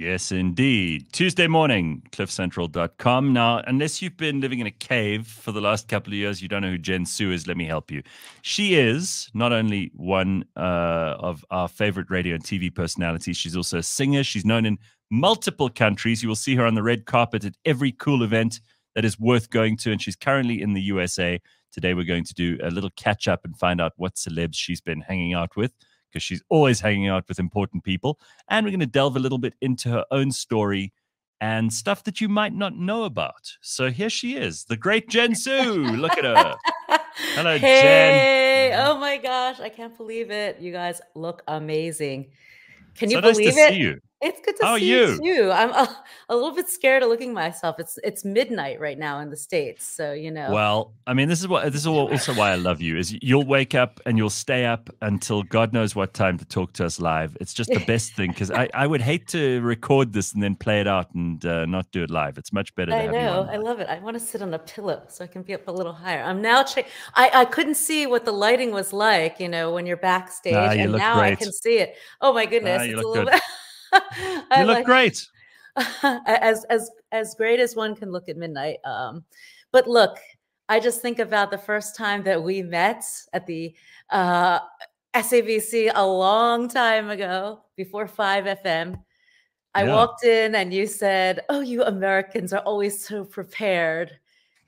Yes, indeed. Tuesday morning, cliffcentral.com. Now, unless you've been living in a cave for the last couple of years, you don't know who Jen Su is. Let me help you. She is not only one of our favorite radio and TV personalities, she's also a singer. She's known in multiple countries. You will see her on the red carpet at every cool event that is worth going to. And she's currently in the USA. Today, we're going to do a little catch up and find out what celebs she's been hanging out with, because she's always hanging out with important people. And we're going to delve a little bit into her own story and stuff that you might not know about. So here she is, the great Jen Su. Look at her. Hello, Jen. Hey, oh my gosh, I can't believe it. You guys look amazing. Can you So nice to believe it? see you. It's good to How are see you you? too. I'm a little bit scared of looking at myself. It's midnight right now in the States, so you know. Well, I mean, this is also why I love you. Is you'll wake up and you'll stay up until God knows what time to talk to us live. It's just the best thing, because I would hate to record this and then play it out and not do it live. It's much better to I have you know. on. I love it. I want to sit on a pillow so I can be up a little higher. I'm now I couldn't see what the lighting was like, you know, when you're backstage, You and look now I great. can see it. Oh my goodness, You it's a look little good. bit. You look great. As great as one can look at midnight. But look, I just think about the first time that we met at the SABC a long time ago, before 5 FM. I walked in and you said, "Oh, you Americans are always so prepared."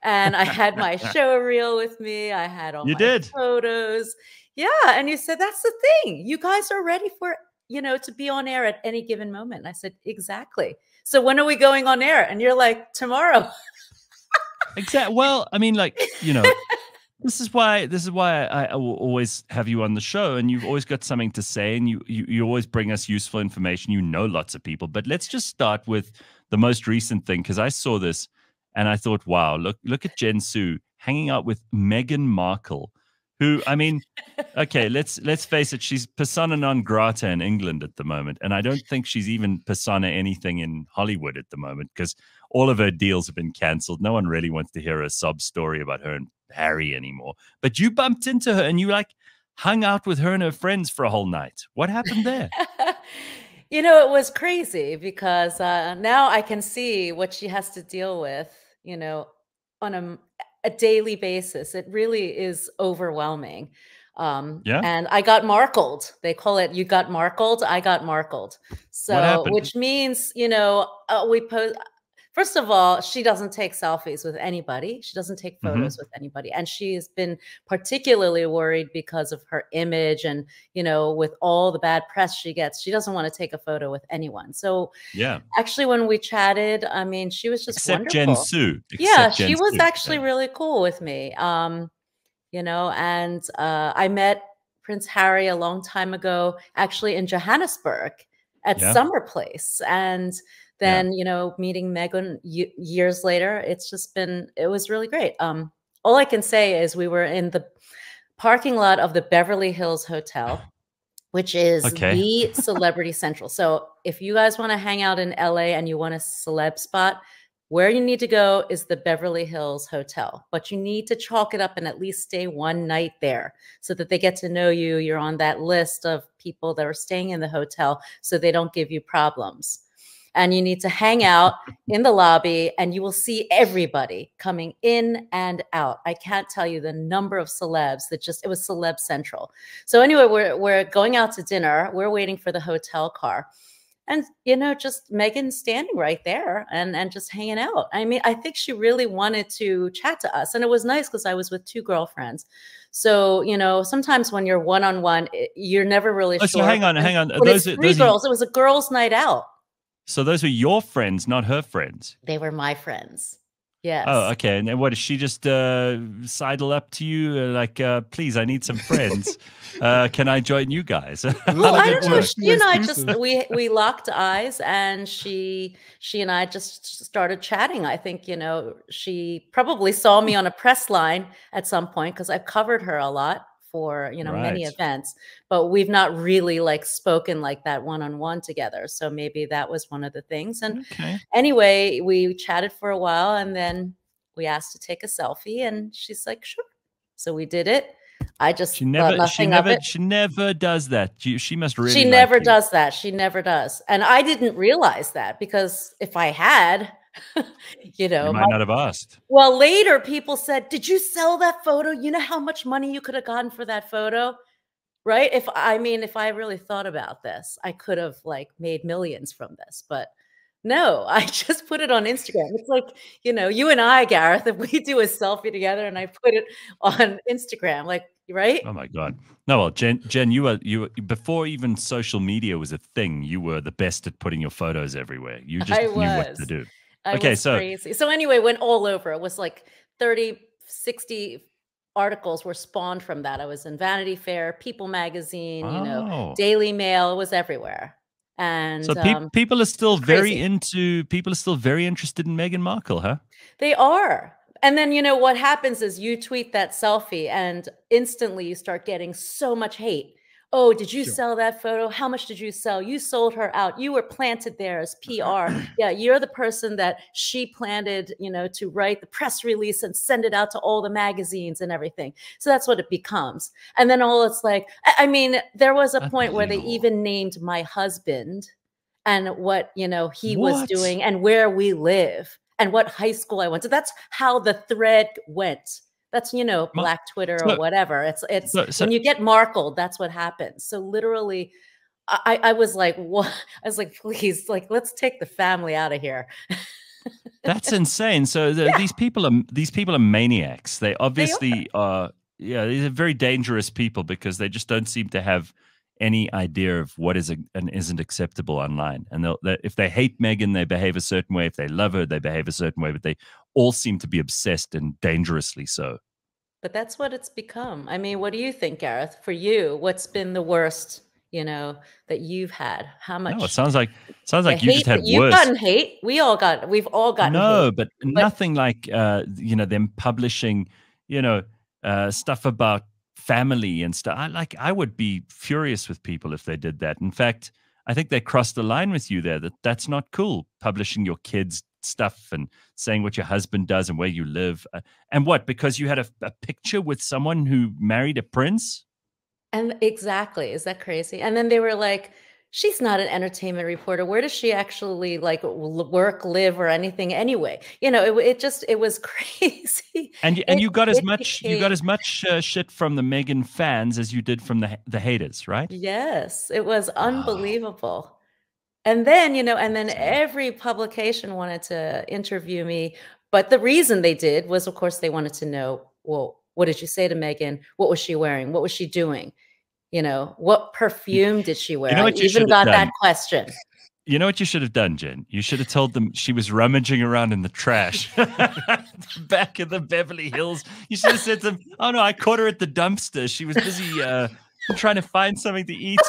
And I had my show reel with me. I had all my photos. Yeah. And you said, "That's the thing. You guys are ready for, to be on air at any given moment." And I said, "Exactly. So when are we going on air?" And you're like, "Tomorrow." Exactly. Well, I mean, this is why I will always have you on the show, and you've always got something to say, and you always bring us useful information. You know lots of people, but let's just start with the most recent thing, because I saw this and I thought, wow, look at Jen Su hanging out with Meghan Markle, who, I mean, okay, let's face it, she's persona non grata in England at the moment, and I don't think she's even persona anything in Hollywood at the moment, because all of her deals have been cancelled. No one really wants to hear a sob story about her and Harry anymore. But you bumped into her and you hung out with her and her friends for a whole night. What happened there? It was crazy, because now I can see what she has to deal with, on a daily basis. It really is overwhelming. And I got markled. They call it, you got markled. I got markled. So, which means, we post. First of all, she doesn't take selfies with anybody. She doesn't take photos with anybody. And she has been particularly worried because of her image, and, with all the bad press she gets, she doesn't want to take a photo with anyone. So yeah, actually, when we chatted, I mean, she was just wonderful. Jen Su. She was actually really cool with me. And I met Prince Harry a long time ago, actually in Johannesburg at Summer Place. And then, meeting Meghan years later, it was really great. All I can say is we were in the parking lot of the Beverly Hills Hotel, which is the celebrity central. So if you guys want to hang out in LA and you want a celeb spot, where you need to go is the Beverly Hills Hotel. But you need to chalk it up and at least stay one night there so that they get to know you. You're on that list of people that are staying in the hotel so they don't give you problems. And you need to hang out in the lobby, and you will see everybody coming in and out. I can't tell you the number of celebs it was Celeb Central. So anyway, we're going out to dinner. We're waiting for the hotel car. And, just Meghan standing right there and just hanging out. I mean, I think she really wanted to chat to us. And it was nice because I was with two girlfriends. So, sometimes when you're one-on-one, you're never really sure. So hang on. Those girls. It was a girls' night out. So those were your friends, not her friends. They were my friends. Yes. Oh, okay. And then what, does she just sidle up to you please, I need some friends. Can I join you guys? Well, I don't know. She and I just we locked eyes, and she and I just started chatting. I think, she probably saw me on a press line at some point, because I've covered her a lot for many events, but we've not really spoken like that one-on-one together. So maybe that was one of the things. And anyway, we chatted for a while, and then we asked to take a selfie, and she's like, sure. So we did it. I just thought nothing of it. She never does that. She must really She like never you. does that. She never does. And I didn't realize that because if I had, you You know, might not have asked. well, later people said, "Did you sell that photo? You know how much money you could have gotten for that photo?" Right? If I really thought about this, I could have like made millions from this, but no, I just put it on Instagram. It's like, you and I, Gareth, if we do a selfie together and I put it on Instagram, like, right? Oh my God. No, well, Jen, you were before even social media was a thing, you were the best at putting your photos everywhere. You just I knew what to was. do. I Okay, was so crazy. So anyway, went all over. It was like 30, 60 articles were spawned from that. I was in Vanity Fair, People Magazine, wow. Daily Mail, it was everywhere. So And people are it still was crazy. people are still very interested in Meghan Markle, huh? They are. And then, what happens is you tweet that selfie and instantly you start getting so much hate. Oh, did you Sure. sell that photo? How much did you sell? You sold her out. You were planted there as PR. Yeah, you're the person that she planted, to write the press release and send it out to all the magazines and everything. So that's what it becomes. And then it's like, I mean, there was a point where they Unbelievable. even named my husband and what, he was What? doing and where we live and what high school I went to. That's how the thread went. That's, Ma- Black Twitter or So, whatever. It's so when you get Markled, that's what happens. So literally, I was like, what? I was like, please, like, let's take the family out of here. that's insane. So Yeah, these people are maniacs. They they are. obviously are. Yeah, these are very dangerous people because they just don't seem to have any idea of what is and isn't acceptable online. And if they hate Meghan, they behave a certain way. If they love her, they behave a certain way. But they all seem to be obsessed and dangerously so. But that's what it's become. I mean, what do you think, Gareth? For you, what's been the worst, that you've had? How No, it much sounds the like you just hate that had you've worse. gotten hate? We've all gotten hate. No, but But nothing like them publishing, stuff about family and stuff. I would be furious with people if they did that. In fact, I think they crossed the line with you there. That's not cool. Publishing your kids' stuff and saying what your husband does and where you live, and what, because you had a picture with someone who married a prince. And exactly. Is that crazy? And then they were like, she's not an entertainment reporter. Where does she actually like work, live, or anything anyway? It was crazy. And It it you got became as much shit from the Megan fans as you did from the haters, right? yes, it was Wow, unbelievable. And then, and then insane. every publication wanted to interview me. But the reason they did was, of course, they wanted to know, well, what did you say to Megan? What was she wearing? What was she doing? What You, perfume did she you wear? know I what you even should have got that done. question. You know what you should have done, Jen? You should have told them she was rummaging around in the trash back in the Beverly Hills. You should have said to them, "Oh no, I caught her at the dumpster. She was busy trying to find something to eat."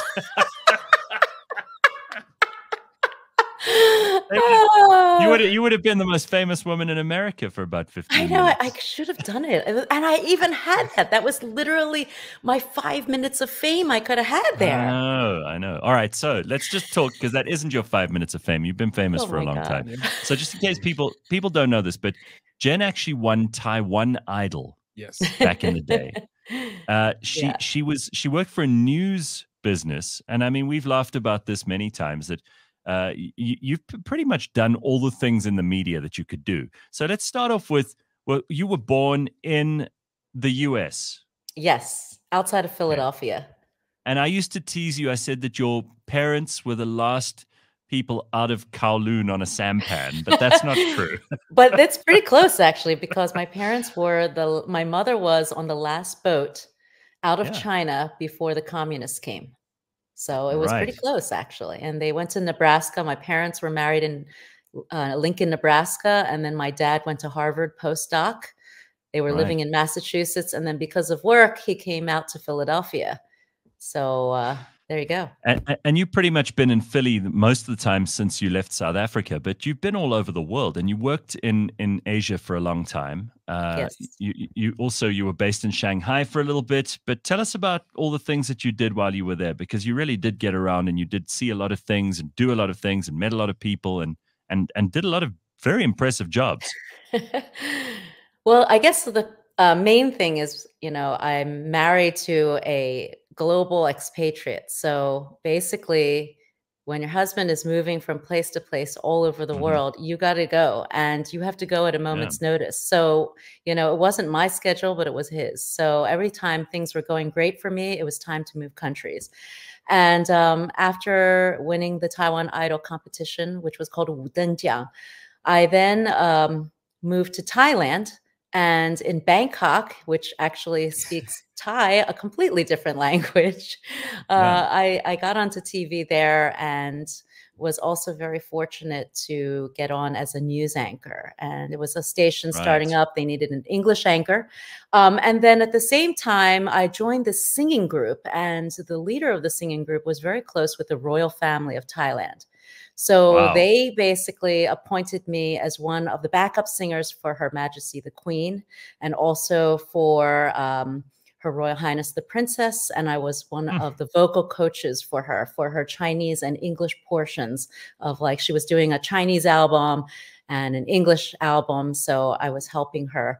You would have been the most famous woman in America for about I 15 know, I minutes. should have done it, and I even had that. That was literally my 5 minutes of fame I could have had I there. know, I know. All right, so let's just talk because that isn't your 5 minutes of fame. You've been famous Oh for a my long time. god. Yeah. So just in case people don't know this, but Jen actually won Taiwan Idol Yes. back in the day. Yeah. She worked for a news business, and I mean we've laughed about this many times that you've pretty much done all the things in the media that you could do. So let's start off with, well, you were born in the U.S. Yes, outside of Okay. Philadelphia. And I used to tease you. I said that your parents were the last people out of Kowloon on a sampan, but that's not true. But that's pretty close actually, because my mother was on the last boat out of Yeah, China before the communists came. So it was pretty right, close actually. And they went to Nebraska. My parents were married in Lincoln, Nebraska. And then my dad went to Harvard postdoc. They were right. living in Massachusetts. And then because of work, he came out to Philadelphia. So there you go. And you've pretty much been in Philly most of the time since you left South Africa, but you've been all over the world, and you worked in Asia for a long time. Yes. You were based in Shanghai for a little bit, but tell us about all the things that you did while you were there, because you really did get around and you did see a lot of things and do a lot of things and met a lot of people and did a lot of very impressive jobs. Well, I guess Main thing is, you know, I'm married to a global expatriate. So basically, when your husband is moving from place to place all over the Hmm. world, you got to go and you have to go at a Yeah. moment's notice. So, you know, it wasn't my schedule, but it was his. So every time things were going great for me, it was time to move countries. And after winning the Taiwan Idol competition, which was called Wudenjiang, I then moved to Thailand, and in Bangkok, which actually speaks Thai, a completely different language. Yeah. I got onto TV there and was also very fortunate to get on as a news anchor. And it was a station starting Right. up. They needed an English anchor. And then at the same time, I joined the singing group. And the leader of the singing group was very close with the royal family of Thailand. So Wow. they basically appointed me as one of the backup singers for Her Majesty the Queen, and also for Her Royal Highness the Princess. And I was one of the vocal coaches for her Chinese and English portions of, like, she was doing a Chinese album and an English album. So I was helping her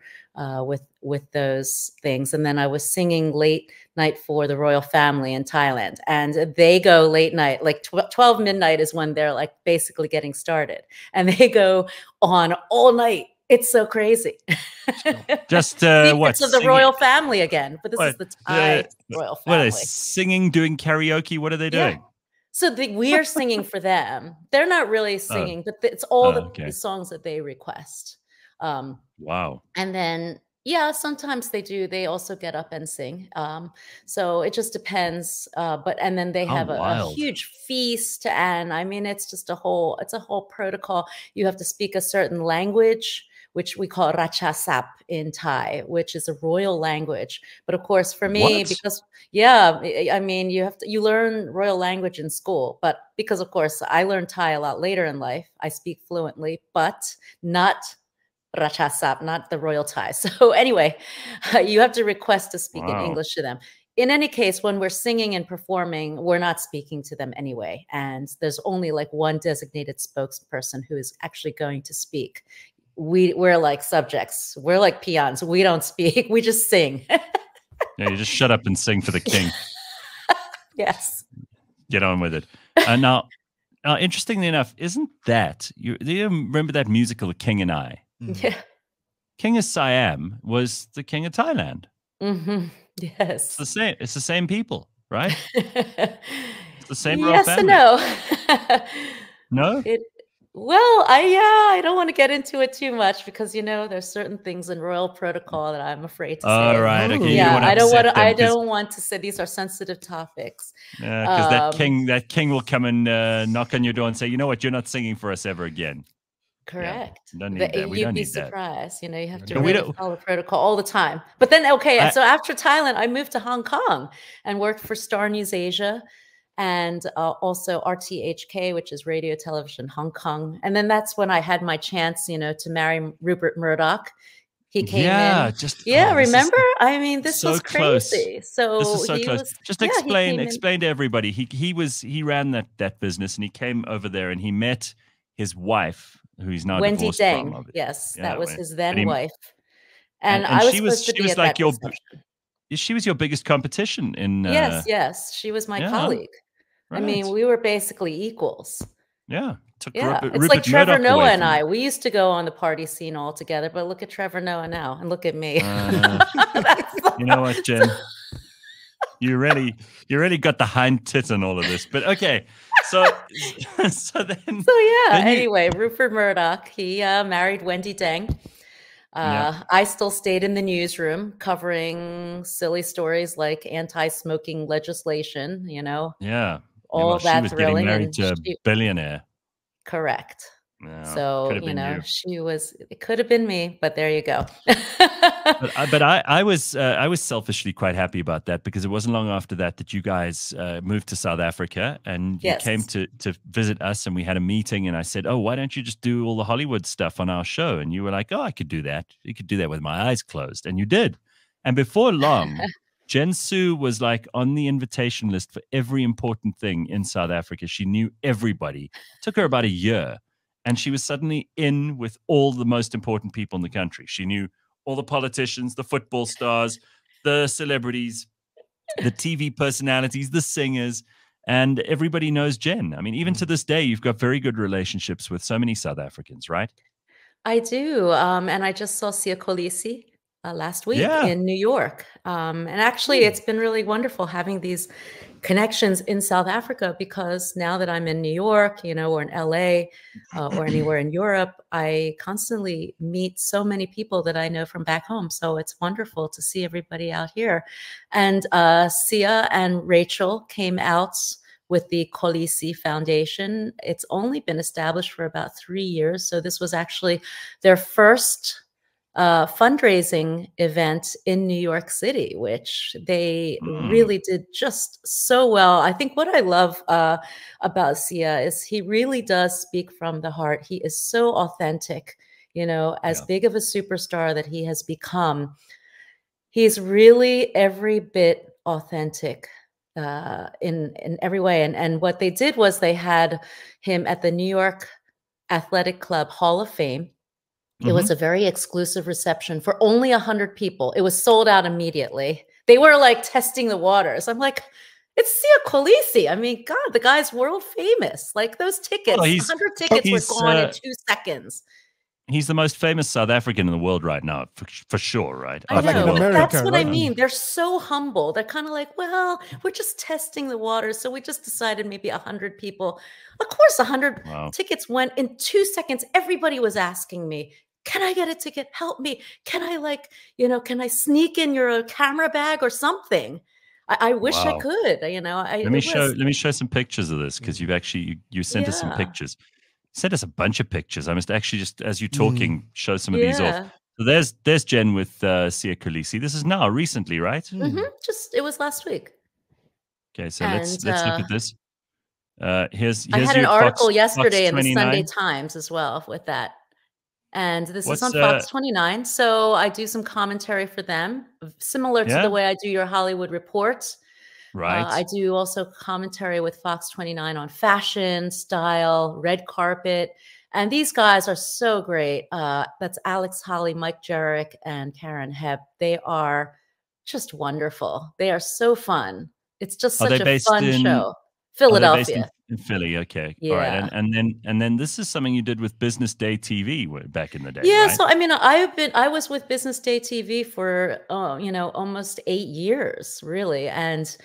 with those things. And then I was singing late night for the royal family in Thailand. And they go late night, like 12 midnight is when they're like basically getting started. And they go on all night. It's so crazy. Just Secrets of the royal family again, but this is What? the Thai royal What are they family. singing, doing karaoke? What are they Yeah. doing? So we are singing for them. They're not really Oh, singing, but it's all the okay. songs that they request. Wow. And then, yeah, sometimes they do. They also get up and sing. So it just depends. And then they How have a wild. huge feast, and I mean, it's a whole protocol. You have to speak a certain language, which we call Rachasap in Thai, which is a royal language. But of course, for me, What? because yeah, I mean, you learn royal language in school, but because of course I learned Thai a lot later in life, I speak fluently, but not Rachasap, not the royal Thai. So anyway, you have to request to speak in Wow. English to them. In any case, when we're singing and performing, we're not speaking to them anyway. And there's only like one designated spokesperson who is actually going to speak. We're like subjects. We're like peons. We don't speak. We just sing. Yeah, you just shut up and sing for the king. Yes. Get on with it. Now, interestingly enough, isn't that do you remember that musical, The King and I? Yeah. King of Siam was the king of Thailand. Mm-hmm. Yes. It's the same. It's the same people, right? It's the same royal Yes family. and no. No? I don't want to get into it too much because there's certain things in royal protocol that I'm afraid to say. All right. Okay. Yeah, I don't want to say these are sensitive topics. Yeah, because that king will come and knock on your door and say, you know what, you're not singing for us ever again. Correct. Yeah, don't need that. We You'd don't be need that. surprised. You have to really follow protocol all the time. But then, okay, so after Thailand, I moved to Hong Kong and worked for Star News Asia and also RTHK, which is Radio Television Hong Kong. And then that's when I had my chance, to marry Rupert Murdoch. He came in. Remember? I mean, this was crazy. So this is so close. Just explain to everybody. He ran that business, and he came over there and he met his wife, who he's now Wendy divorced Deng. from. Yes, that was his then wife. And I was she supposed to be at that reception. She was your biggest competition in. Yes, she was my colleague. Right. I mean, we were basically equals. Yeah. It's like Trevor Noah and I. We used to go on the party scene all together, but look at Trevor Noah now, and look at me. You know what, Jen? You really got the hind tit on all of this. But okay, anyway, Rupert Murdoch, he married Wendy Deng. I still stayed in the newsroom covering silly stories like anti-smoking legislation, Yeah. All that she was thrilling. Getting married to a billionaire. Correct. Yeah, so, it could have been me, but there you go. but I was selfishly quite happy about that because it wasn't long after that you guys moved to South Africa and you came to visit us and we had a meeting and I said, oh, why don't you just do all the Hollywood stuff on our show? And you were like, oh, I could do that. You could do that with my eyes closed. And you did. And before long, Jen Su was like on the invitation list for every important thing in South Africa. She knew everybody. It took her about a year. And she was suddenly in with all the most important people in the country. She knew all the politicians, the football stars, the celebrities, the TV personalities, the singers, and everybody knows Jen. I mean, even to this day, you've got very good relationships with so many South Africans, right? I do, and I just saw Siya Kolisi last week Yeah. in New York, and actually, it's been really wonderful having these connections in South Africa because now that I'm in New York, or in LA, or anywhere in Europe, I constantly meet so many people that I know from back home. So it's wonderful to see everybody out here. And Sia and Rachel came out with the Kolisi Foundation. It's only been established for about 3 years. So this was actually their first fundraising event in New York City, which they really did just so well. I think what I love about Sia is he really does speak from the heart. He is so authentic, as big of a superstar that he has become. He's really every bit authentic in every way. And what they did was they had him at the New York Athletic Club Hall of Fame. It was a very exclusive reception for only 100 people. It was sold out immediately. They were like testing the waters. I'm like, it's Siya Kolisi. I mean, God, the guy's world famous. Like those tickets, 100 tickets were gone in 2 seconds. He's the most famous South African in the world right now, for sure, right? I know. America, that's what I mean. They're so humble. They're kind of like, well, we're just testing the waters. So we just decided maybe 100 people. Of course, 100 tickets went in 2 seconds. Everybody was asking me, can I get a ticket? Help me. Can I can I sneak in your camera bag or something? I wish I could, Let me show some pictures of this because you sent us some pictures. Sent us a bunch of pictures. I must actually just, as you're talking, show some of these off. So there's Jen with Siya Kolisi. This is now recently, right? It was last week. Okay, so let's look at this. Here's I had an article yesterday in the 29. Sunday Times as well with that. And this is on Fox 29. So I do some commentary for them, similar to the way I do your Hollywood Report. Right. I do also commentary with Fox 29 on fashion, style, red carpet. And these guys are so great. That's Alex Holly, Mike Jarek, and Karen Hebb. They are just wonderful. They are so fun. It's just such a fun show. Philadelphia. In Philly, okay. Yeah. All right. And then this is something you did with Business Day TV back in the day. Yeah, right? so I mean, I was with Business Day TV for almost 8 years, really. And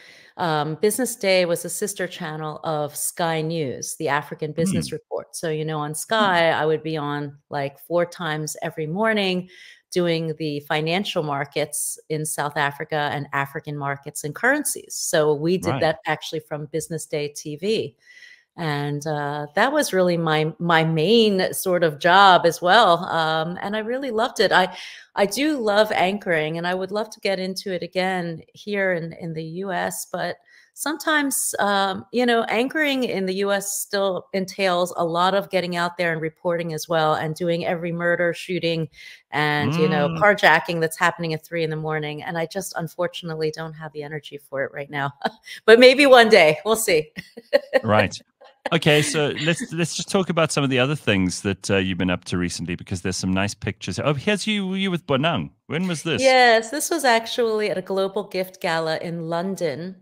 Business Day was a sister channel of Sky News, the African Business Report. So, on Sky, I would be on like 4 times every morning doing the financial markets in South Africa and African markets and currencies. So we did that actually from Business Day TV. And that was really my main sort of job as well. And I really loved it. I do love anchoring, and I would love to get into it again here in the US. But sometimes, anchoring in the US still entails a lot of getting out there and reporting as well, and doing every murder, shooting, and, carjacking that's happening at 3 in the morning. And I just unfortunately don't have the energy for it right now. But maybe one day, we'll see. Right. Okay, so let's just talk about some of the other things that you've been up to recently, because there's some nice pictures. Oh, here's you with Bonang. When was this? Yes, this was actually at a global gift gala in London.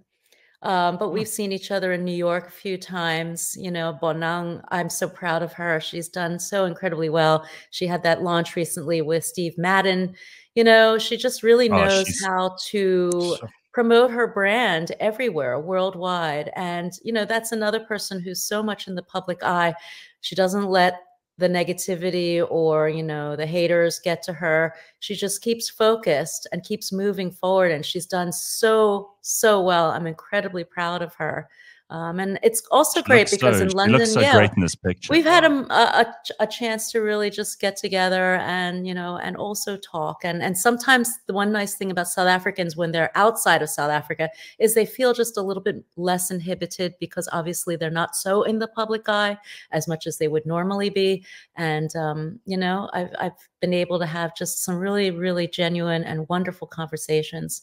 But we've seen each other in New York a few times. Bonang, I'm so proud of her. She's done so incredibly well. She had that launch recently with Steve Madden. She just really knows how to promote her brand everywhere, worldwide. And, that's another person who's so much in the public eye. She doesn't let the negativity or, the haters get to her. She just keeps focused and keeps moving forward. And she's done so well. I'm incredibly proud of her. And it's also great because in London, she looks so great in this picture. We've had a chance to really just get together and, and also talk. And sometimes the one nice thing about South Africans when they're outside of South Africa is they feel just a little bit less inhibited because obviously they're not so in the public eye as much as they would normally be. And, I've been able to have just some really, really genuine and wonderful conversations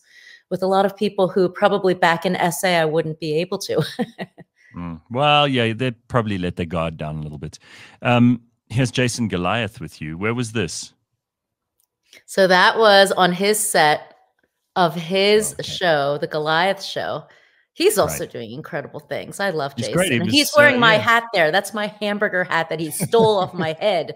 with a lot of people who probably back in SA I wouldn't be able to. Well, yeah, they probably let their guard down a little bit. Here's Jason Goliath with you. Where was this? So that was on his set of his Okay. show, the Goliath show. He's also Right. doing incredible things. I love He's great. Jason, He and he's was, wearing my yeah. hat there. That's my hamburger hat that he stole off my head.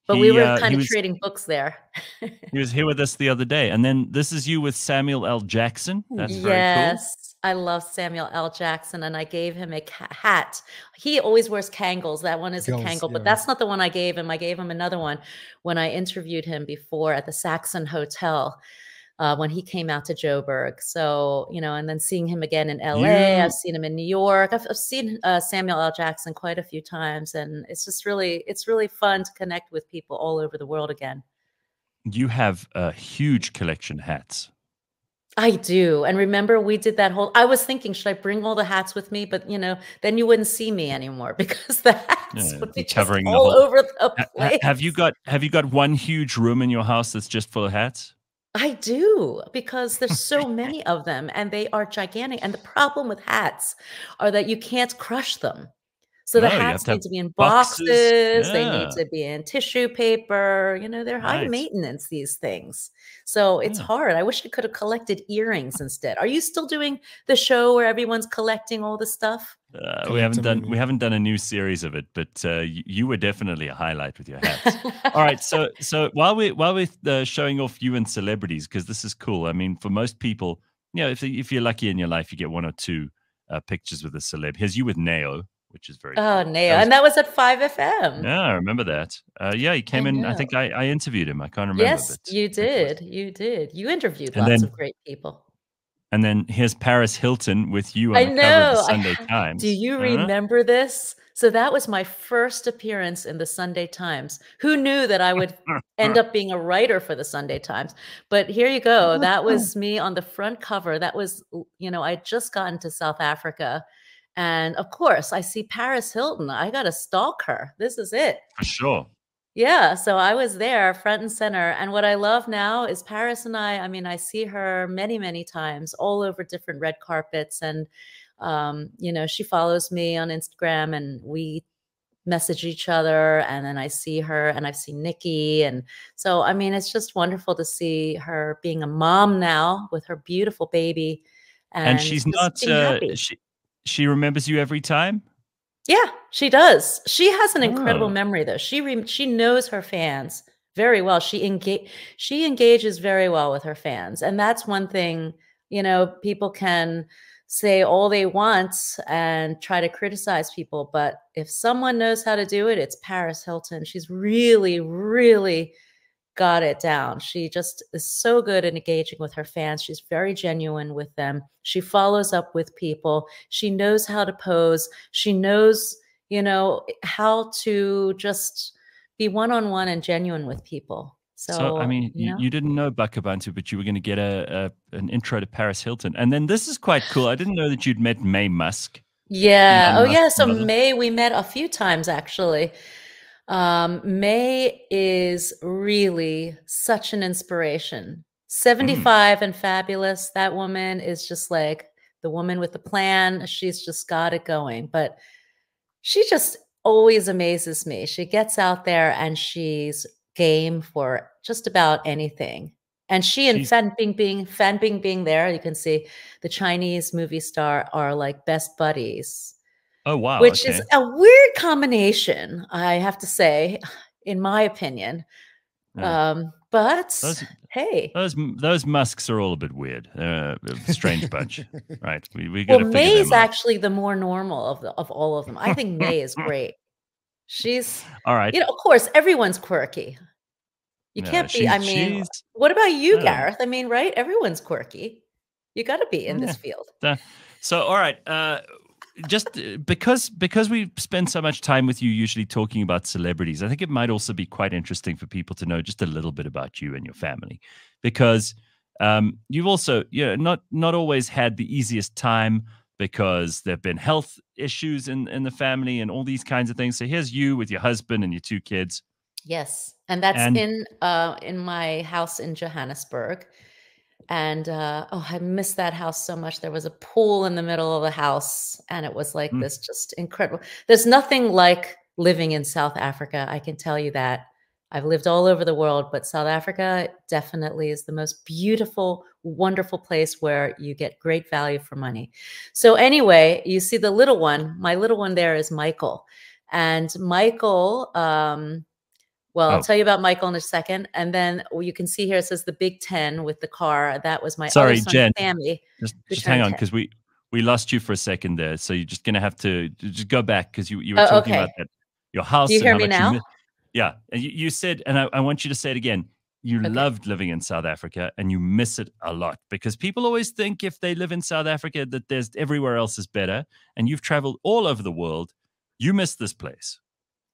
But we He were uh, kind he of was trading books there. he was here with us the other day, and then this is you with Samuel L. Jackson. That's very cool. Yes, I love Samuel L. Jackson, and I gave him a hat. He always wears Kangles. That one is a Girls, Kangle, but yeah. that's not the one I gave him. I gave him another one when I interviewed him before at the Saxon Hotel. When he came out to Joburg. So, you know, and then seeing him again in LA, I've You seen him in New York. I've seen Samuel L. Jackson quite a few times, and it's really fun to connect with people all over the world again. you have a huge collection of hats. I do. And remember, we did that whole, I was thinking, should I bring all the hats with me? But, you know, then you wouldn't see me anymore because the hats would be just Covering the all whole. over the place. Have you got one huge room in your house that's just full of hats? I do, because there's so many of them and they are gigantic. And the problem with hats are that you can't crush them. So the No, you have hats to need have to be in boxes. boxes, they need Yeah, to be in tissue paper, you know, they're high right. maintenance, these things. So it's Yeah. hard. I wish I could have collected earrings instead. Are you still doing the show where everyone's collecting all the stuff? We haven't done Collecting, a new series of it, but you were definitely a highlight with your hats. All right, so while we're showing off you and celebrities, because this is cool. I mean, for most people, you know, if you're lucky in your life, you get one or two pictures with a celeb. Here's you with Neo, which is very Oh, cool. Neo. And that was at 5 FM. Yeah, I remember that. Yeah, he I came in. I know. think I interviewed him. I can't remember, Yes, but you I think it was. did. You did. You interviewed And lots of then great people. here's Paris Hilton with you on I the cover of the know. Sunday Do Times. you remember this? So that was my first appearance in the Sunday Times. Who knew that I would end up being a writer for the Sunday Times? But here you go. That was me on the front cover. That was, you know, I had just gotten to South Africa. And of course, I see Paris Hilton. I got to stalk her. This is it. For sure. Yeah, so I was there front and center. And what I love now is Paris and I mean, I see her many, many times all over different red carpets. And, you know, she follows me on Instagram and we message each other. And then I see her and I've seen Nikki. And so, I mean, it's just wonderful to see her being a mom now with her beautiful baby And and she's just not. being happy. She remembers you every time. Yeah, she does. She has an incredible Oh, memory though. She knows her fans very well. She engages very well with her fans. And that's one thing, you know, people can say all they want and try to criticize people, but if someone knows how to do it, it's Paris Hilton. She's really, really got it down. She just is so good at engaging with her fans. She's very genuine with them. She follows up with people. She knows how to pose. She knows, you know, how to just be one-on-one and genuine with people. so I So, mean, you know, you didn't know Buckabantu, but you were going to get an intro to Paris Hilton, and then this is quite cool. I didn't know that you'd met May Musk, yeah. Elon Oh, Musk's yeah. So mother. May, we met a few times actually. May is really such an inspiration. Mm. 75 and fabulous. That woman is just like the woman with the plan. She's just got it going. But she just always amazes me. She gets out there and she's game for just about anything. And she and She's Fan Bingbing there, you can see the Chinese movie star are like best buddies. oh wow, Which is okay. a weird combination, I have to say, in my opinion. Yeah. But Those hey, those Musks are all a bit weird. They're a strange bunch, right? We got well, to figure May is them out. actually the more normal of all of them. I think May is great. She's, All right. you know, of course, everyone's quirky. You Yeah, can't be, I mean, she's what about you, uh, Gareth? I mean, right? Everyone's quirky. You got to be in yeah. this field. So all right, just because we spend so much time with you usually talking about celebrities, I think it might also be quite interesting for people to know just a little bit about you and your family, because you've also, you know, not always had the easiest time, because there've been health issues in the family and all these kinds of things. So here's you with your husband and your two kids. Yes, and that's And in my house in Johannesburg. And oh, I miss that house so much. There was a pool in the middle of the house, and it was like mm, this just incredible. There's nothing like living in South Africa, I can tell you that. I've lived all over the world, but South Africa definitely is the most beautiful, wonderful place where you get great value for money. So anyway, you see the little one, my little one there is Michael. And Michael, well, I'll Oh, tell you about Michael in a second. And then you can see here, it says the Big 10 with the car. That was my other sorry, son, Jen. Sammy, who Just hang turned on, 10. because we lost you for a second there. So you're just gonna have to just go back, because you were Oh, talking about okay. that, your Do you house and hear how me much you now? miss. Yeah, and you said, and I want you to say it again. You Okay. loved living in South Africa, and you miss it a lot, because people always think if they live in South Africa that there's everywhere else is better. And you've traveled all over the world. You miss this place.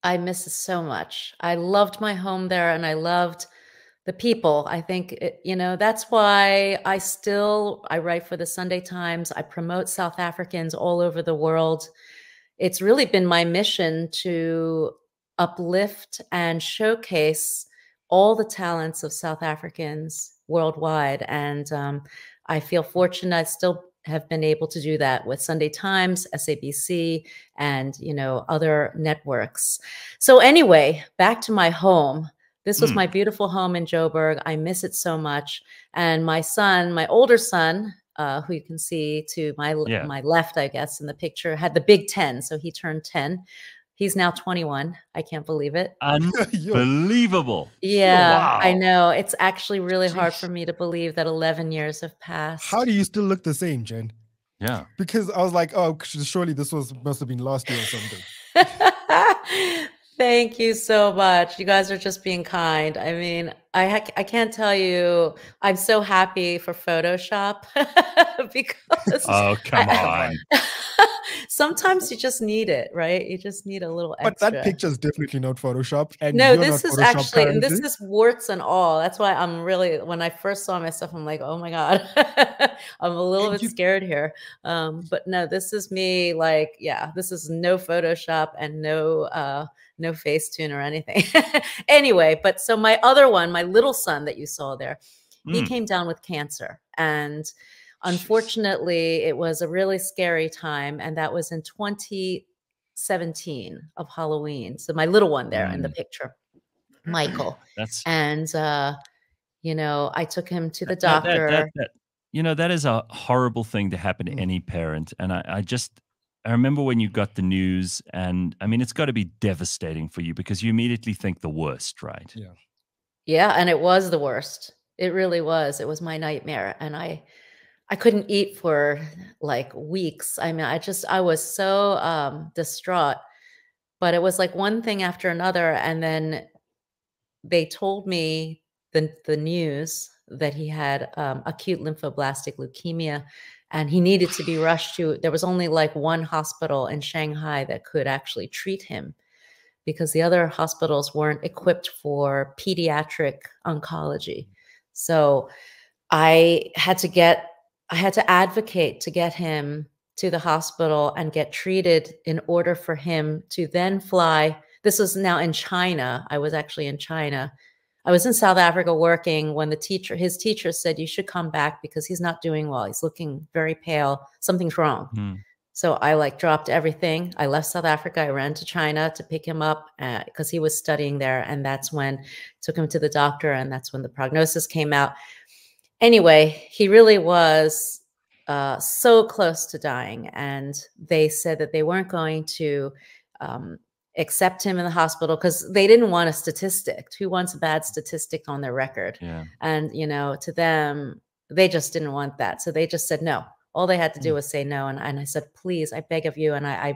I miss it so much. I loved my home there and I loved the people. I think, that's why I write for the Sunday Times. I promote South Africans all over the world. It's really been my mission to uplift and showcase all the talents of South Africans worldwide. And I feel fortunate I still have been able to do that with Sunday Times, SABC, and other networks. So anyway, back to my home. This was my beautiful home in Joburg. I miss it so much. And my son, my older son, who you can see to my Yeah. left, I guess, in the picture, had the Big 10. So he turned 10. He's now 21. I can't believe it. Unbelievable. Yeah, Wow. I know. It's actually really hard for Jeez. me to believe that 11 years have passed. How do you still look the same, Jen? Yeah. Because I was like, oh, surely this must have been last year or something. Thank you so much. You guys are just being kind. I mean, I can't tell you. I'm so happy for Photoshop because Oh, come on. sometimes you just need it, right? You just need a little But extra. that picture is definitely not Photoshop. And No, you're this not is Photoshop actually, and this currently. is warts and all. That's why I'm really, when I first saw myself, I'm like, oh my God, I'm a little And bit scared here. But no, this is me. Like, yeah, this is no Photoshop and no Facetune or anything. Anyway, but so my other one, my little son that you saw there, he came down with cancer. And unfortunately, it was a really scary time. And that was in 2017 of Halloween. So my little one there in the picture, Michael. That's And, I took him to the doctor. That is a horrible thing to happen to any parent. And I remember when you got the news, and I mean, it's got to be devastating for you, because you immediately think the worst, right? Yeah. Yeah, and it was the worst. It really was. It was my nightmare. And I couldn't eat for like weeks. I mean, I was so distraught, but it was like one thing after another. And then they told me the news that he had acute lymphoblastic leukemia, and he needed to be rushed to, there was only like one hospital in Shanghai that could actually treat him, because the other hospitals weren't equipped for pediatric oncology. So I had to advocate to get him to the hospital and get treated in order for him to then fly. This was now in China. I was actually in China. I was in South Africa working when his teacher said, you should come back because he's not doing well. He's looking very pale. Something's wrong. So I dropped everything. I left South Africa. I ran to China to pick him up because he was studying there. And that's when I took him to the doctor. And that's when the prognosis came out. Anyway, he really was so close to dying. And they said that they weren't going to accept him in the hospital because they didn't want a statistic. Who wants a bad statistic on their record? Yeah. And, to them, they just didn't want that. So they just said no. All they had to do was say no. And I said, please, I beg of you. And I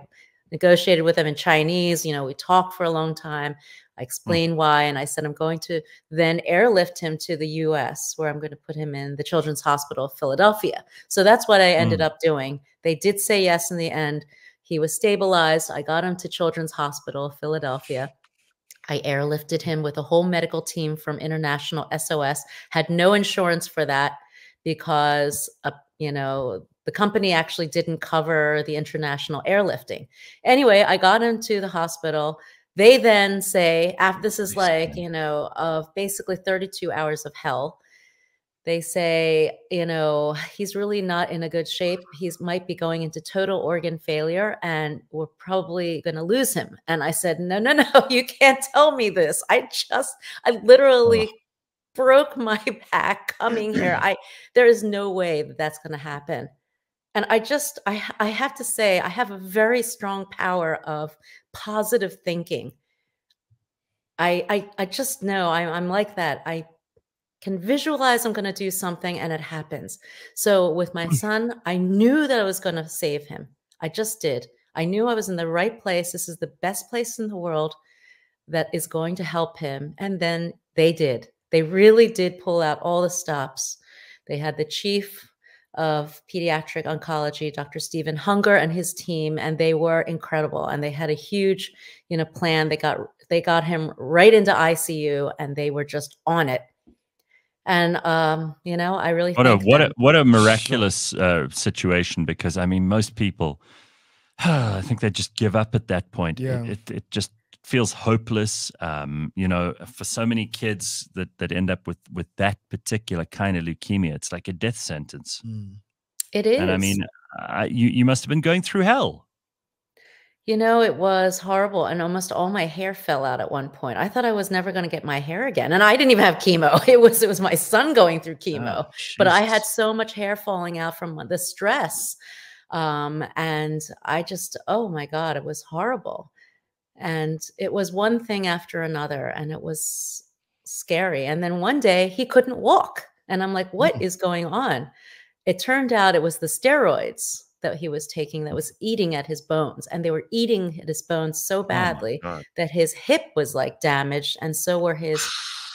negotiated with them in Chinese. We talked for a long time. I explained why. And I said, I'm going to then airlift him to the US, where I'm going to put him in the Children's Hospital of Philadelphia. So that's what I ended up doing. They did say yes in the end. He was stabilized. I got him to Children's Hospital of Philadelphia. I airlifted him with a whole medical team from International SOS. Had no insurance for that because, the company actually didn't cover the international airlifting. Anyway, I got him to the hospital. They then say, after this is of basically 32 hours of hell, They say, you know, he's really not in a good shape. He's might be going into total organ failure and we're probably going to lose him. And I said, no, no, no, you can't tell me this. I literally broke my back coming here. There is no way that that's going to happen. And I have to say, I have a very strong power of positive thinking. I just know I'm like that. I can visualize I'm going to do something and it happens. So with my son, I knew that I was going to save him. I just did. I knew I was in the right place. This is the best place in the world that is going to help him. And then they did. They really did pull out all the stops. They had the chief of pediatric oncology, Dr. Stephen Hunger, and his team, and they were incredible. And they had a huge, you know, plan. They got him right into ICU, and they were just on it. And you know, I really what a miraculous situation, because I mean, most people, I think they just give up at that point. Yeah. It just feels hopeless. You know, for so many kids that end up with that particular kind of leukemia, it's like a death sentence. It is. And I mean, you must have been going through hell. You know, it was horrible, and almost all my hair fell out at one point. I thought I was never going to get my hair again, and I didn't even have chemo. It was my son going through chemo, but I had so much hair falling out from the stress, and I just, oh my God, it was horrible. And it was one thing after another, and it was scary. And then one day he couldn't walk, and I'm like, what is going on? It turned out it was the steroids that he was taking that was eating at his bones, and they were eating at his bones so badly that his hip was like damaged, and so were his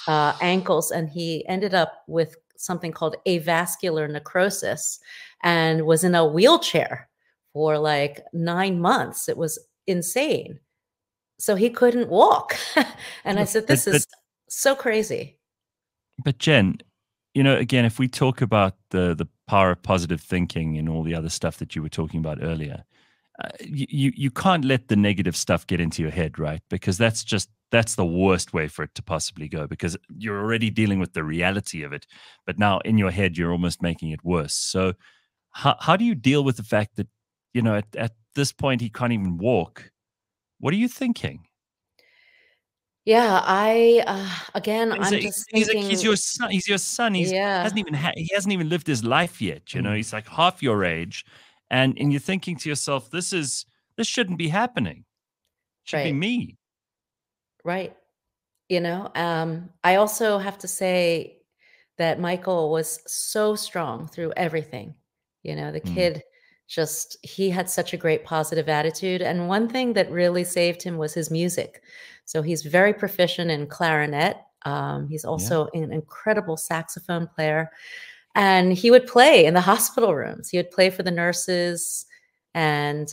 ankles, and he ended up with something called avascular necrosis and was in a wheelchair for like 9 months. It was insane. So he couldn't walk. And I said, this is so crazy. But Jen, you know, again, if we talk about the power of positive thinking and all the other stuff that you were talking about earlier, you can't let the negative stuff get into your head, right? Because that's the worst way for it to possibly go, because you're already dealing with the reality of it, but now in your head you're almost making it worse. So how do you deal with the fact that, you know, at this point he can't even walk? What are you thinking? Yeah, again, I'm just thinking, he's your son. He's your son. He hasn't even lived his life yet. You know, he's like half your age, and you're thinking to yourself, this shouldn't be happening. It should be me. Right. You know, I also have to say that Michael was so strong through everything. You know, the kid he had such a great positive attitude. And one thing that really saved him was his music. So he's very proficient in clarinet. He's also an incredible saxophone player. And he would play in the hospital rooms. He would play for the nurses, and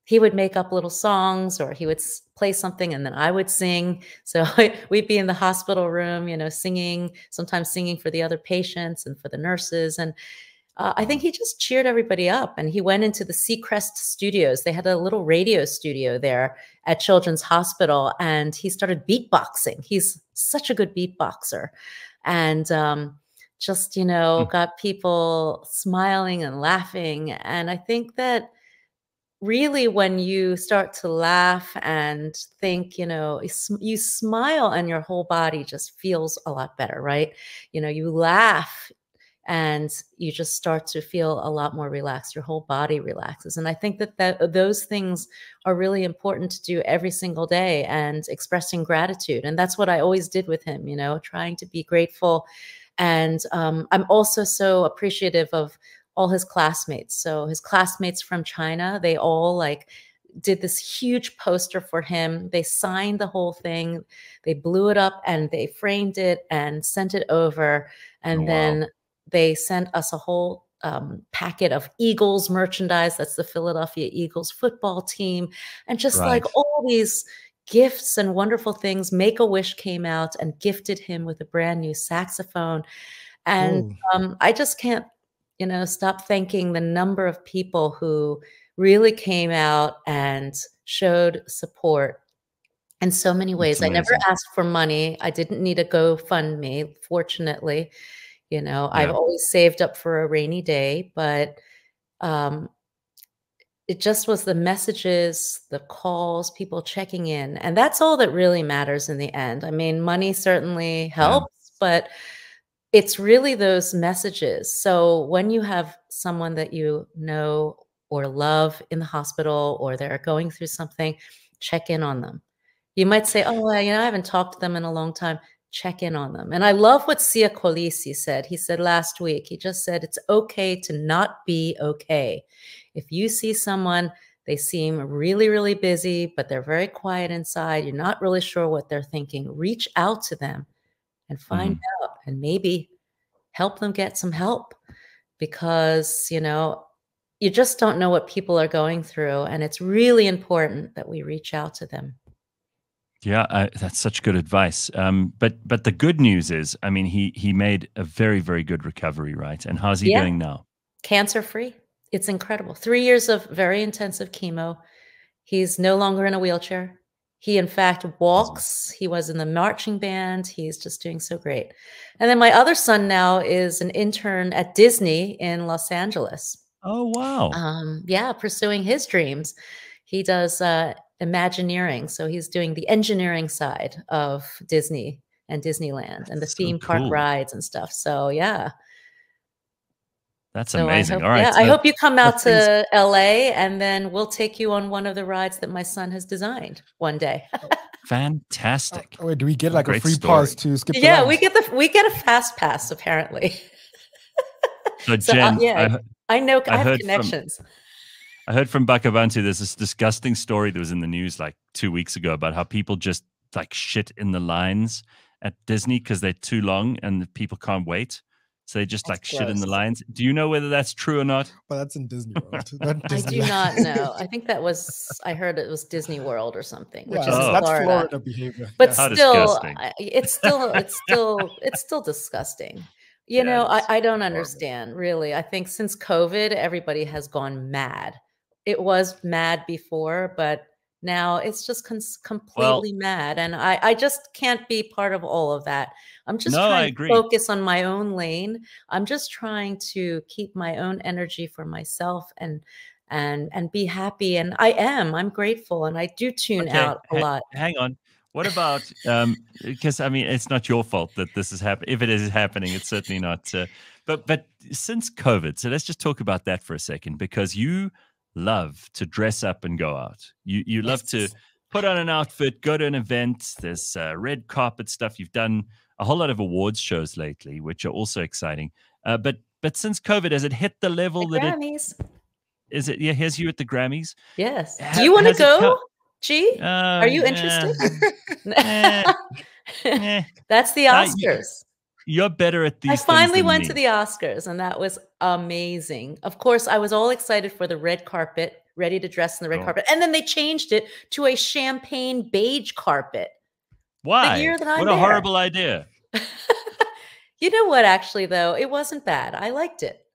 he would make up little songs, or he would play something and then I would sing. So we'd be in the hospital room, you know, singing, sometimes singing for the other patients and for the nurses. And I think he just cheered everybody up, and he went into the Seacrest studios. They had a little radio studio there at Children's Hospital, and he started beatboxing. He's such a good beatboxer, and just, you know, got people smiling and laughing. And I think that really when you start to laugh and think, you know, you smile and your whole body just feels a lot better, right? You know, you laugh and you just start to feel a lot more relaxed. Your whole body relaxes. And I think that those things are really important to do every single day, and expressing gratitude. And that's what I always did with him, you know, trying to be grateful. And I'm also so appreciative of all his classmates. So his classmates from China, they all like did this huge poster for him. They signed the whole thing. They blew it up and they framed it and sent it over. And then they sent us a whole packet of Eagles merchandise. That's the Philadelphia Eagles football team. And just like all these gifts and wonderful things. Make-A-Wish came out and gifted him with a brand new saxophone. And I just can't, you know, stop thanking the number of people who really came out and showed support in so many ways. I never asked for money. I didn't need a GoFundMe, fortunately. You know, I've always saved up for a rainy day, but it just was the messages, the calls, people checking in. And that's all that really matters in the end. I mean, money certainly helps, but it's really those messages. So when you have someone that you know or love in the hospital, or they're going through something, check in on them. You might say, oh, well, you know, I haven't talked to them in a long time. Check in on them. And I love what Siya Kolisi said. He said last week, he just said, it's okay to not be okay. If you see someone, they seem really, really busy, but they're very quiet inside, you're not really sure what they're thinking, reach out to them and find out, and maybe help them get some help, because, you know, you just don't know what people are going through. And it's really important that we reach out to them. Yeah, that's such good advice. But the good news is, I mean, he made a very, very good recovery, right? And how's he doing now? Cancer-free. It's incredible. 3 years of very intensive chemo. He's no longer in a wheelchair. He, in fact, walks. He was in the marching band. He's just doing so great. And then my other son now is an intern at Disney in Los Angeles. Oh, wow. Yeah, pursuing his dreams. He does Imagineering. So he's doing the engineering side of Disney and Disneyland and the theme park rides and stuff. So, yeah. That's amazing. All right. Yeah, I hope you come out to LA, and then we'll take you on one of the rides that my son has designed one day. Fantastic. Wait, do we get like a free pass to skip the lines? we get a fast pass apparently. So Jen, I know I have connections. I heard from Bakabantu, there's this disgusting story that was in the news like 2 weeks ago about how people just like shit in the lines at Disney because they're too long and the people can't wait. So they just like shit in the lines. Do you know whether that's true or not? Well, that's in Disney World. I do not know. I think that was, I heard it was Disney World or something, which is that's Florida behavior. But still, it's still disgusting. You know, I don't understand really. I think since COVID, everybody has gone mad. It was mad before, but now it's just completely mad. And I just can't be part of all of that. I'm just trying to focus on my own lane. I'm just trying to keep my own energy for myself and be happy. And I'm grateful. And I do tune out a lot. Hang on. What about, because I mean, it's not your fault that this is happening. If it is happening, it's certainly not. But since COVID, so let's just talk about that for a second, because you love to dress up and go out. You love to put on an outfit, go to an event. There's red carpet stuff. You've done a whole lot of awards shows lately, which are also exciting. But since COVID, has it hit the level the Grammys? Is it? Yeah, here's you at the Grammys. Yes. Do you want to go? Gee, are you interested? That's the Oscars. You're better at these. I finally went to the Oscars, and that was amazing. Of course, I was all excited for the red carpet, ready to dress in the red carpet, and then they changed it to a champagne beige carpet. Why? The year that I'm what a horrible idea. You know what? Actually, though, it wasn't bad. I liked it.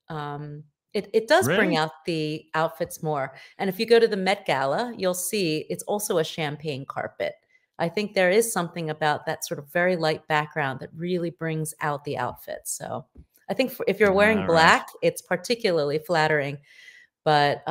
It does bring out the outfits more. And if you go to the Met Gala, you'll see it's also a champagne carpet. I think there is something about that sort of very light background that really brings out the outfits. So I think if you're wearing black, it's particularly flattering. But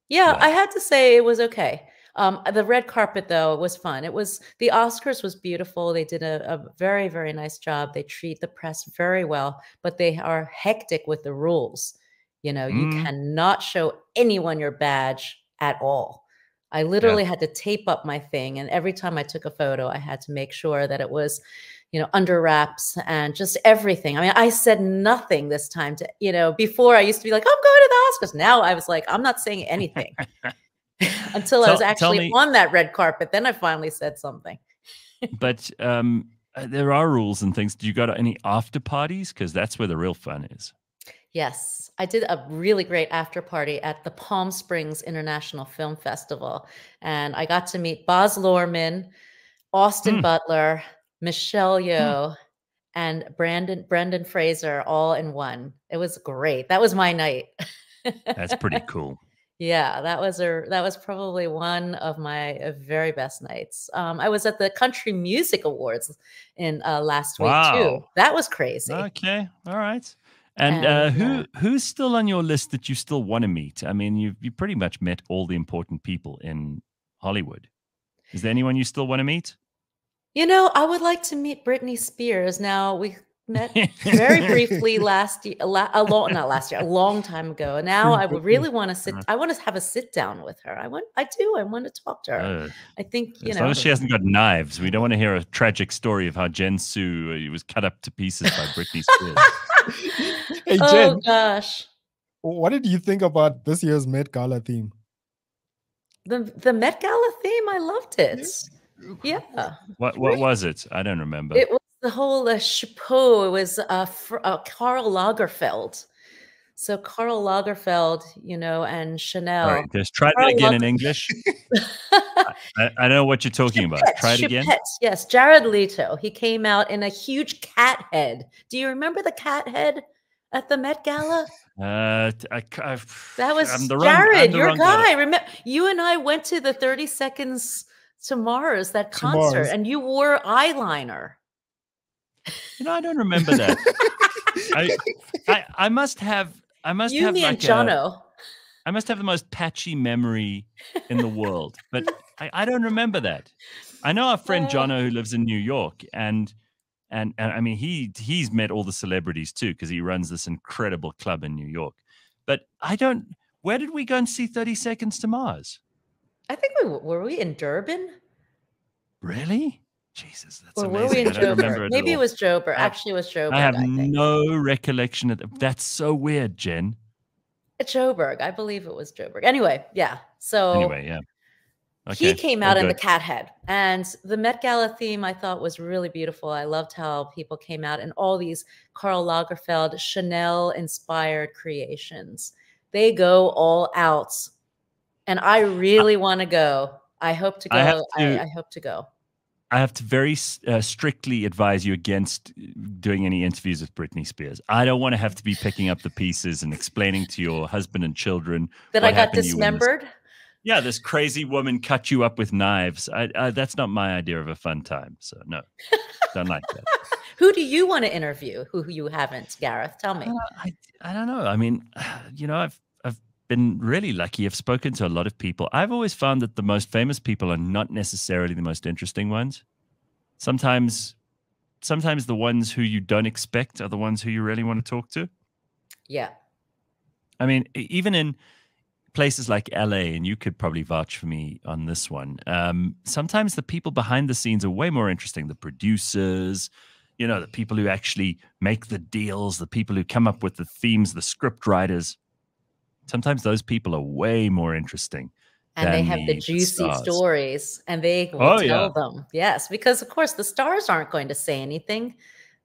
yeah, I had to say it was okay. The red carpet, though, was fun. The Oscars was beautiful. They did a very, very nice job. They treat the press very well, but they are hectic with the rules. You know, you cannot show anyone your badge at all. I literally had to tape up my thing. And every time I took a photo, I had to make sure that it was, you know, under wraps and just everything. I mean, I said nothing this time to, you know, before I used to be like, I'm going to the Oscars. Now I was like, I'm not saying anything. Until I was actually on that red carpet. Then I finally said something. But there are rules and things. Do you go to any after parties? Because that's where the real fun is. Yes. I did a really great after party at the Palm Springs International Film Festival. And I got to meet Baz Luhrmann, Austin Butler, Michelle Yeoh, and Brendan Fraser all in one. It was great. That was my night. That's pretty cool. Yeah, that was probably one of my very best nights. I was at the Country Music Awards in last week too. Wow. That was crazy. Okay. All right. And And who's still on your list that you still want to meet? I mean, you pretty much met all the important people in Hollywood. Is there anyone you still want to meet? you know, I would like to meet Britney Spears. Now we met very briefly last year, not last year, a long time ago. And now I would really want to sit. I want to have a sit down with her. I want to talk to her. I think as long as she hasn't got knives, we don't want to hear a tragic story of how Jen Sue was cut up to pieces by Britney Spears. Hey, Jen, oh gosh, what did you think about this year's Met Gala theme? the Met Gala theme, I loved it. Yeah. What was it? I don't remember. It was the whole chapeau. It was Karl Lagerfeld. So Karl Lagerfeld, you know, and Chanel. All right, just try that again in English. I don't know what you're talking about. Try it again. Yes, Jared Leto. He came out in a huge cat head. Do you remember the cat head at the Met Gala? That was Jared, your guy. Remember, you and I went to the 30 Seconds to Mars, that concert, and you wore eyeliner. You know, I don't remember that. I must have. You, me, and Jono. I must have the most patchy memory in the world, but I don't remember that. I know our friend Jono who lives in New York, and I mean he's met all the celebrities too because he runs this incredible club in New York. But I don't. Where did we go and see 30 Seconds to Mars? I think were we in Durban? Really? Jesus, that's or amazing. Were we in Joburg? Maybe it was Joburg. Actually, it was Joburg. I have no recollection of that. That's so weird, Jen. Joburg. I believe it was Joburg. Anyway, yeah. So anyway, yeah. Okay. He came out in the cat head, and the Met Gala theme I thought was really beautiful. I loved how people came out in all these Karl Lagerfeld, Chanel-inspired creations. They go all out, and I really want to go. I hope to go. I hope to go. I have to very strictly advise you against doing any interviews with Britney Spears. I don't want to have to be picking up the pieces and explaining to your husband and children that I got dismembered. Yeah, this crazy woman cut you up with knives. That's not my idea of a fun time. So no, don't like that. Who do you want to interview? Who you haven't, Gareth? Tell me. I don't know. I mean, you know, I've been really lucky. I've spoken to a lot of people. I've always found that the most famous people are not necessarily the most interesting ones. Sometimes the ones who you don't expect are the ones who you really want to talk to. Yeah. I mean, even in places like LA, and you could probably vouch for me on this one, sometimes the people behind the scenes are way more interesting. The producers, you know, the people who actually make the deals, the people who come up with the themes, the script writers. Sometimes those people are way more interesting. And they have the juicy stories, and they will tell them. Yes, because, of course, the stars aren't going to say anything.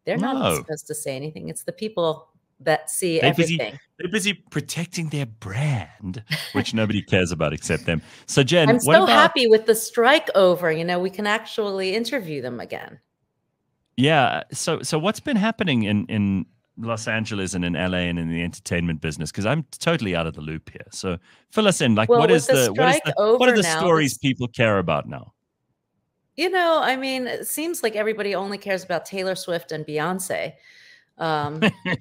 They're not supposed to say anything. It's the people that see everything. They're busy protecting their brand, which nobody cares about except them. So, Jen, I'm so happy with the strike over. You know, we can actually interview them again. Yeah. So what's been happening in Los Angeles and in LA and in the entertainment business? Because I'm totally out of the loop here. So fill us in. Like, what are the stories people care about now? You know, I mean, it seems like everybody only cares about Taylor Swift and Beyonce,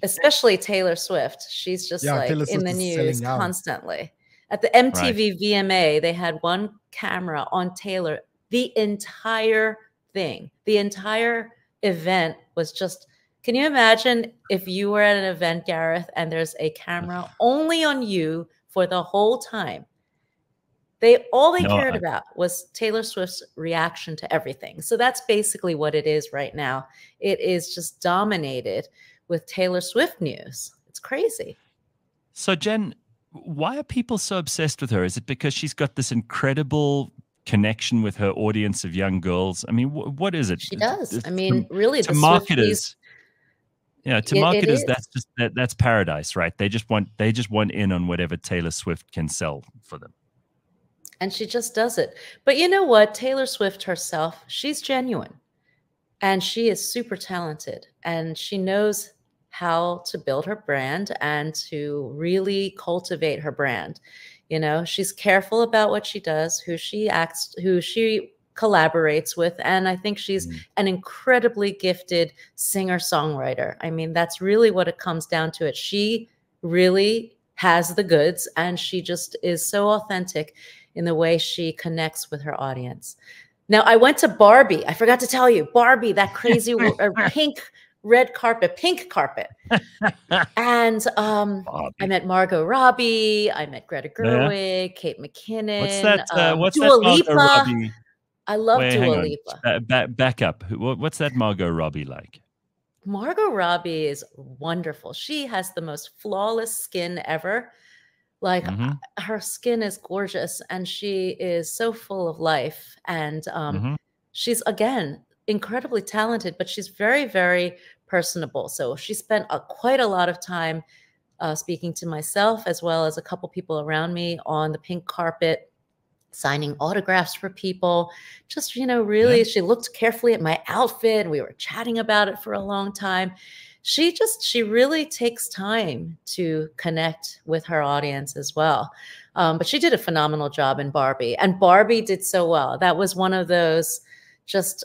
especially Taylor Swift. She's just like in the news constantly. At the MTV VMA, they had one camera on Taylor. The entire thing, the entire event was just. Can you imagine if you were at an event, Gareth, and there's a camera only on you for the whole time? All they cared about was Taylor Swift's reaction to everything. So that's basically what it is right now. It is just dominated with Taylor Swift news. It's crazy. So, Jen, why are people so obsessed with her? Is it because she's got this incredible connection with her audience of young girls? I mean, what is it? She does. I mean, really, to marketers. Yeah, to marketers, that's paradise, right? They just want in on whatever Taylor Swift can sell for them. And she just does it. But you know what? Taylor Swift herself, she's genuine. And she is super talented. And she knows how to build her brand and to really cultivate her brand. You know, she's careful about what she does, who she acts, who she collaborates with, and I think she's an incredibly gifted singer-songwriter. I mean, that's really what it comes down to. She really has the goods, and she just is so authentic in the way she connects with her audience. Now, I went to Barbie. I forgot to tell you, Barbie, that crazy pink carpet. And I met Margot Robbie. I met Greta Gerwig, Kate McKinnon. What's that? What's Dua that Lipa. Robbie? I love Wait, Dua Lipa. Back up. What's that Margot Robbie like? Margot Robbie is wonderful. She has the most flawless skin ever. Like her skin is gorgeous, and she is so full of life. And she's, again, incredibly talented, but she's very, very personable. So she spent quite a lot of time speaking to myself as well as a couple people around me on the pink carpet, signing autographs for people. Just, you know, really, she looked carefully at my outfit. We were chatting about it for a long time. She really takes time to connect with her audience as well. But she did a phenomenal job in Barbie, and Barbie did so well. That was one of those just,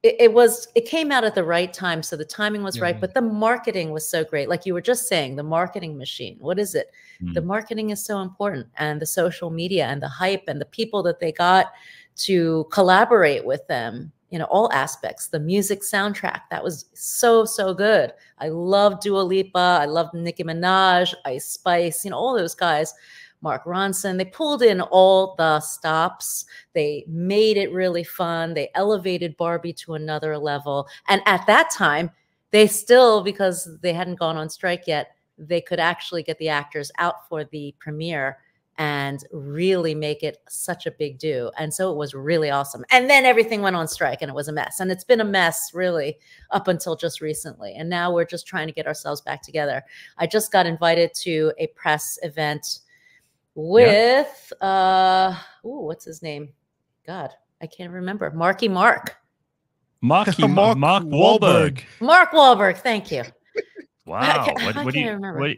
it came out at the right time. So the timing was right, but the marketing was so great. Like you were just saying, the marketing machine, what is it? The marketing is so important, and the social media and the hype and the people that they got to collaborate with them, you know, all aspects, the music soundtrack, that was so, so good. I love Dua Lipa. I love Nicki Minaj, Ice Spice, you know, all those guys. Mark Ronson, they pulled in all the stops. They made it really fun. They elevated Barbie to another level. And at that time, they still, because they hadn't gone on strike yet, they could actually get the actors out for the premiere and really make it such a big do. And so it was really awesome. And then everything went on strike and it was a mess. And it's been a mess really up until just recently. And now we're just trying to get ourselves back together. I just got invited to a press event with, what's his name? God, I can't remember. Mark Mark Wahlberg. Mark Wahlberg, thank you. Wow. I can't remember.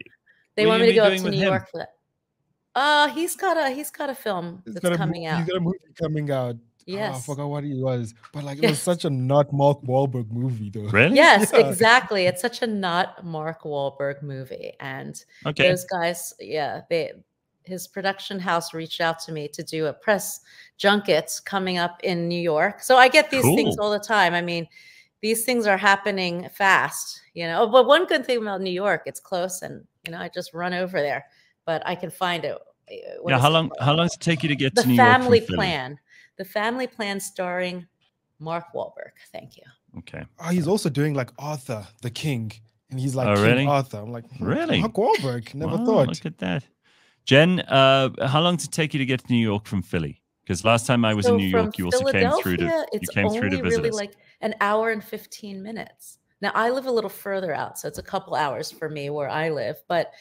They want me to go up to New York for that. He's got a film that's coming out. He's got a movie coming out. Yes. Oh, I forgot what it was. But like, it was such a not Mark Wahlberg movie though. Really? Yes, exactly. It's such a not Mark Wahlberg movie. And those guys, his production house reached out to me to do a press junket coming up in New York. So I get these things all the time. I mean, these things are happening fast, you know. But one good thing about New York, it's close, and you know, I just run over there. But I can find it. How long does it take you to get to New York? The Family Plan, starring Mark Wahlberg. Thank you. Okay. Oh, he's also doing like Arthur the King, and he's like King Arthur. I'm like, really? Mark Wahlberg. Never thought. Look at that. Jen, how long does it take you to get to New York from Philly? Because last time I was in New York, you also came through to visit us. Like an hour and 15 minutes. Now I live a little further out, so it's a couple hours for me where I live. But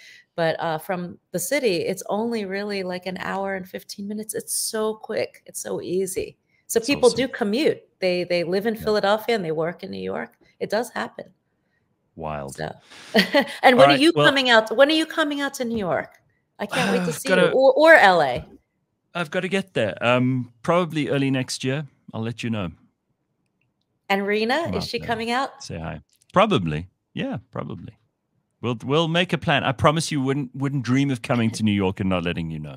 from the city, it's only really like an hour and 15 minutes. It's so quick. It's so easy. So people do commute. They live in Philadelphia and they work in New York. It does happen. Wild. So. And when are you coming out? When are you coming out to New York? I can't wait to see you, or LA. I've got to get there. Probably early next year. I'll let you know. And Rena, is she coming out? Say hi. Probably. Yeah, probably. We'll make a plan. I promise you wouldn't dream of coming to New York and not letting you know.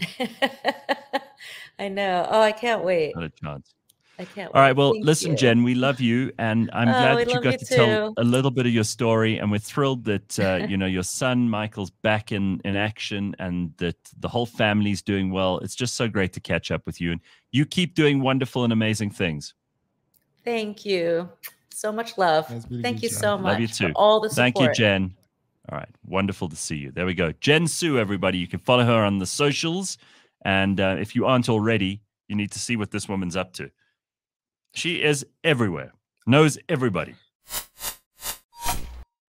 I know. Oh, I can't wait. Not a chance. I can't wait. All right. Well, listen, Jen, we love you, and I'm glad that you got to tell a little bit of your story, and we're thrilled that you know, your son Michael's back in action, and that the whole family's doing well. It's just so great to catch up with you, and you keep doing wonderful and amazing things. Thank you. So much love. Really Thank you so much. Love you too. For all the support. Thank you, Jen. All right. Wonderful to see you. There we go. Jen Su, everybody. You can follow her on the socials. And if you aren't already, you need to see what this woman's up to. She is everywhere, knows everybody.